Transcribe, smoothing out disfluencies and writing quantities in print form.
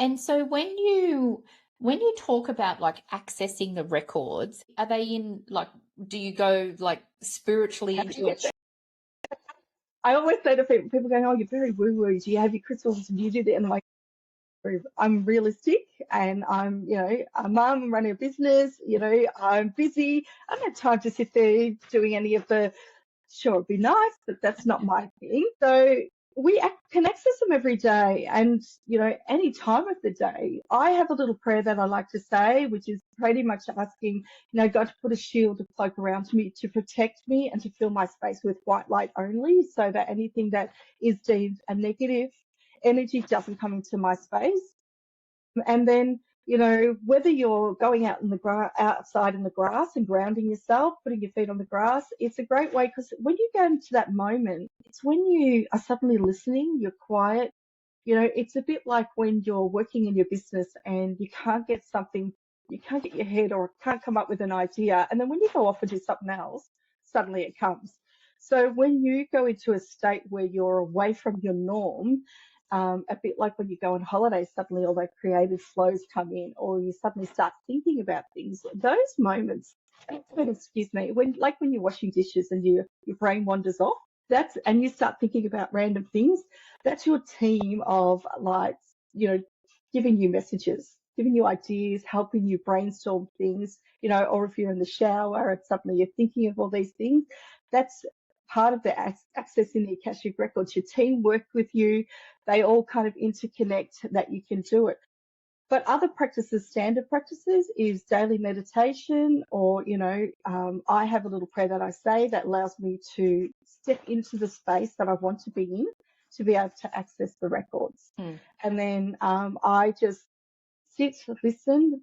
And so when you talk about like accessing the records, are they in like do you go like spiritually into it? I always say to people going, "Oh, you're very woo-woo. Do you have your crystals? Do you do that?" And I'm like, I'm realistic, and I'm, a mum running a business. I'm busy. I don't have time to sit there doing any of the. Sure, it'd be nice, but that's not my thing. So can access them every day, and any time of the day. I have a little prayer that I like to say, which is pretty much asking, God to put a shield, a cloak around me to protect me and to fill my space with white light only, so that anything that is deemed a negative energy doesn't come into my space. And then, whether you're going out in the outside in the grass and grounding yourself, putting your feet on the grass, it's a great way, because when you go into that moment, it's when you are suddenly listening, you're quiet. It's a bit like when you're working in your business and you can't get something, you can't get your head or can't come up with an idea. And then when you go off and do something else, suddenly it comes. So when you go into a state where you're away from your norm, a bit like when you go on holiday, suddenly all that creative flows come in, or you suddenly start thinking about things. Those moments, excuse me, when you're washing dishes and your brain wanders off, and you start thinking about random things, that's your team of lights, giving you messages, giving you ideas, helping you brainstorm things, or if you're in the shower and suddenly you're thinking of all these things, that's part of the access in the Akashic Records. Your team work with you. They all kind of interconnect that you can do it. But other practices, standard practices, is daily meditation, or, I have a little prayer that I say that allows me to step into the space that I want to be in to be able to access the records. And then I just sit, listen,